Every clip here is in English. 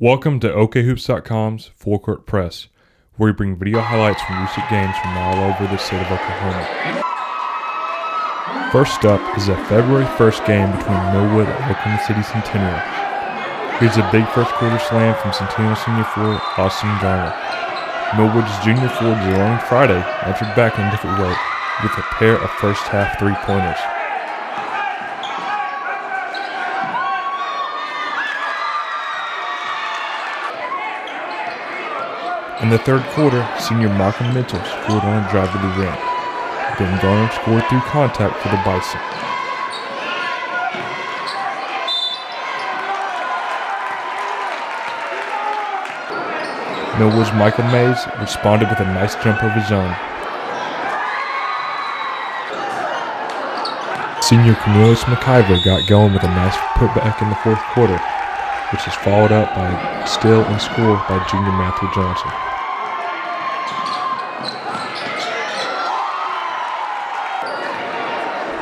Welcome to OKHoopsTV's Fullcourt Press, where we bring video highlights from recent games from all over the state of Oklahoma. First up is a February 1st game between Millwood and Oklahoma City Centennial. Here's a big first quarter slam from Centennial senior forward Austin Garner. Millwood's junior forward Lawton Friday entered back in a different way with a pair of first half three-pointers. In the third quarter, senior Malcolm Mitchell scored on a drive to the rim. Then Garner scored through contact for the Bison. Millwood's Michael Mays responded with a nice jumper of his own. Senior Cornelius McIver got going with a nice putback in the fourth quarter, which is followed up by a steal and score by junior Matthew Johnson.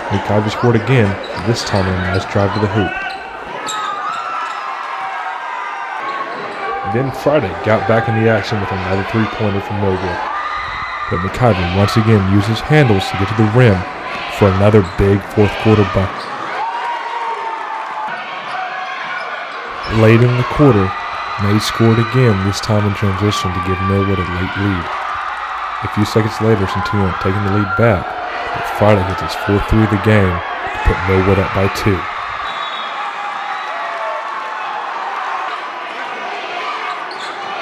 McIver scored again, this time on a nice drive to the hoop. Then Friday got back in the action with another three-pointer from Millwood. But McIver once again used his handles to get to the rim for another big fourth quarter bucket. Late in the quarter, Mays scored again, this time in transition to give Millwood a late lead. A few seconds later, Centennial taking the lead back, but Friday hits his fourth three of the game to put Millwood up by 2.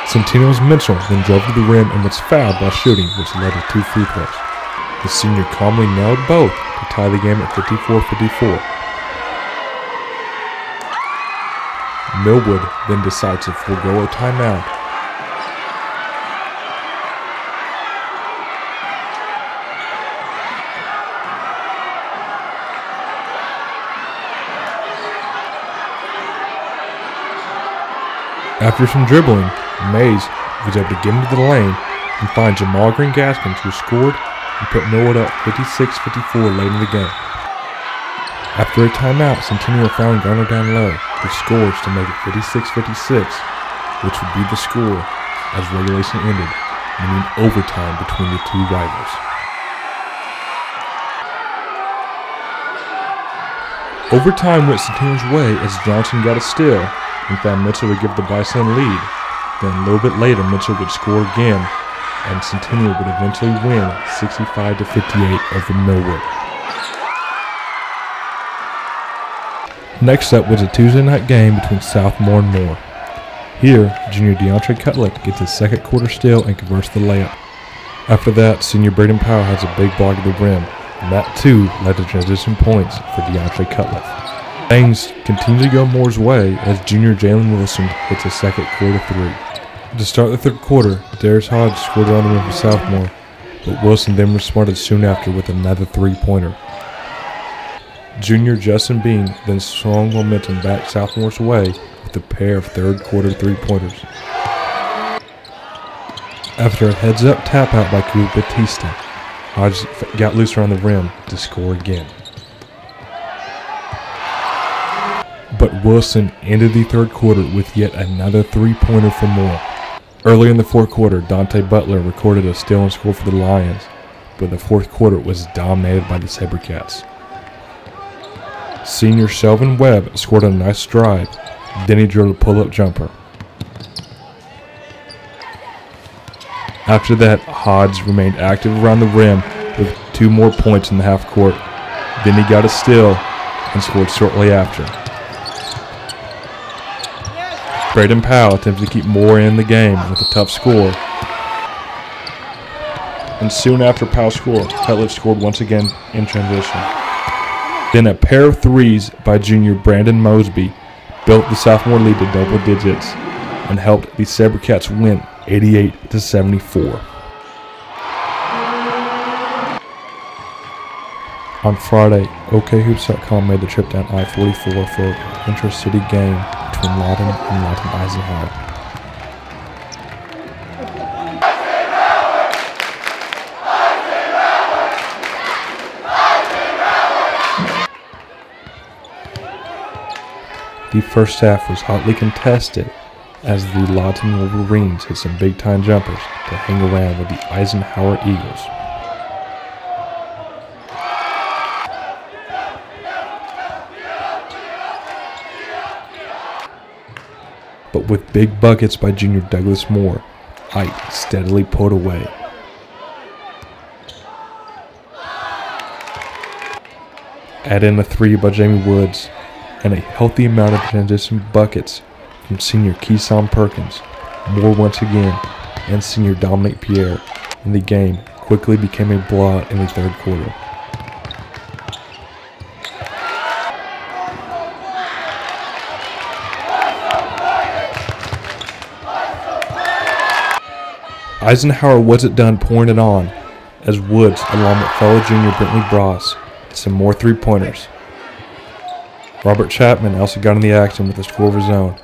Centennial's Mitchell then drove to the rim and was fouled while shooting, which led to 2 free throws. The senior calmly nailed both to tie the game at 54-54. Millwood then decides to forego a timeout. After some dribbling, Mays was able to get into the lane and find Jamal Green Gaskins, who scored and put Millwood up 56-54 late in the game. After a timeout, Centennial found Garner down low with scores to make it 56-56, which would be the score as regulation ended, meaning overtime between the two rivals. Overtime went Centennial's way as Johnson got a steal and found Mitchell to give the Bison a lead. Then a little bit later, Mitchell would score again, and Centennial would eventually win 65-58 over Millwood. Next up was a Tuesday night game between Southmoore and Moore. Here, junior DeAndre Cutlet gets his second quarter steal and converts the layup. After that, senior Braden Powell has a big block at the rim, and that too led to transition points for DeAndre Cutlet. Things continue to go Moore's way as junior Jalen Wilson hits a second quarter three. To start the third quarter, Darius Hodge scored on the rim for Southmoore, but Wilson then responded soon after with another three-pointer. Junior Justin Bean then swung momentum back Southmoore's way with a pair of third quarter three-pointers. After a heads-up tap-out by Cuba Batista, Hodge got loose around the rim to score again. But Wilson ended the third quarter with yet another three-pointer for Moore. Early in the fourth quarter, Dante Butler recorded a steal and score for the Lions, but the fourth quarter was dominated by the SaberCats. Senior Shelvin Webb scored a nice drive, then he drilled a pull-up jumper. After that, Hodge remained active around the rim with 2 more points in the half court. Then he got a steal and scored shortly after. Braden Powell attempted to keep Moore in the game with a tough score. And soon after Powell's score, Cutlet scored once again in transition. Then a pair of threes by junior Brandon Mosby built the sophomore lead to double digits and helped the SaberCats win 88-74. On Friday, OKHoopsTV made the trip down I-44 for an intra-city game between Lawton and Eisenhower. The first half was hotly contested as the Lawton Wolverines hit some big-time jumpers to hang around with the Eisenhower Eagles. But with big buckets by junior Douglas Moore, Ike steadily pulled away. Add in a 3 by Jamie Woods, and a healthy amount of transition buckets from senior Keeson Perkins, Moore once again, and senior Dominic Pierre, and the game quickly became a blowout in the third quarter. Eisenhower wasn't done pouring it on, as Woods, along with fellow junior Bentley Bross, hit some more three-pointers. Robert Chapman also got in the action with a score of his own,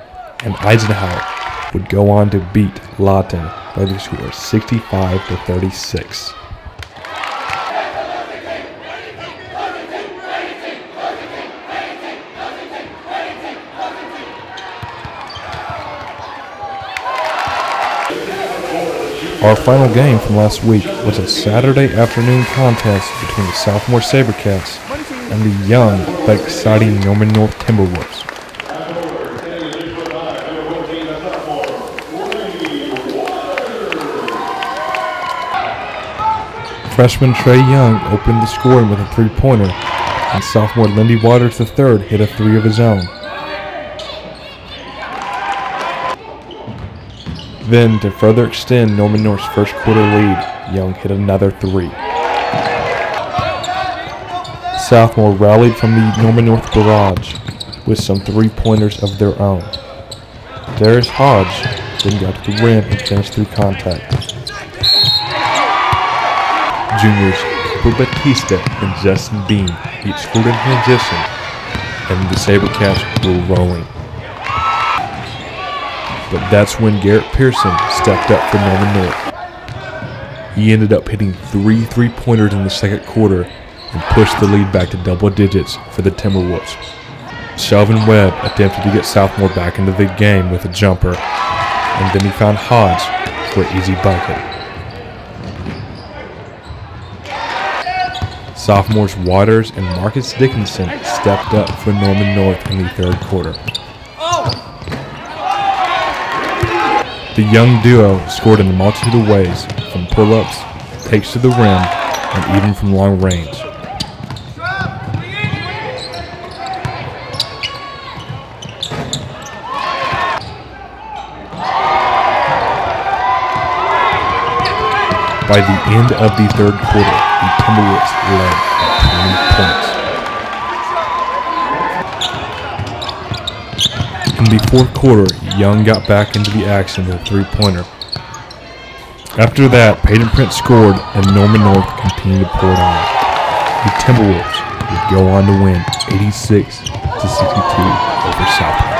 and Eisenhower would go on to beat Lawton by the score of 65-36. Our final game from last week was a Saturday afternoon contest between the Southmoore Sabercats and the young but exciting Norman North Timberwolves. Freshman Trey Young opened the scoring with a three-pointer, and sophomore Lindy Waters III hit a 3 of his own. Then, to further extend Norman North's first quarter lead, Young hit another 3. Southmoore rallied from the Norman North barrage with some three-pointers of their own. Darius Hodge then got to the rim and finished through contact. Juniors Cooper Batista and Justin Bean each scored in transition, and the Sabercats were rolling. But that's when Garrett Pearson stepped up for Norman North. He ended up hitting 3 three-pointers in the second quarter and pushed the lead back to double digits for the Timberwolves. Shelvin Webb attempted to get Southmoore back into the game with a jumper, and then he found Hodge for an easy bucket. Sophomores Waters and Marcus Dickinson stepped up for Norman North in the third quarter. The young duo scored in a multitude of ways, from pull-ups, takes to the rim, and even from long range. By the end of the third quarter, the Timberwolves led by 20 points. In the fourth quarter, Young got back into the action with a three-pointer. After that, Peyton Prince scored and Norman North continued to pour it on. The Timberwolves would go on to win 86-62 over Southmoore.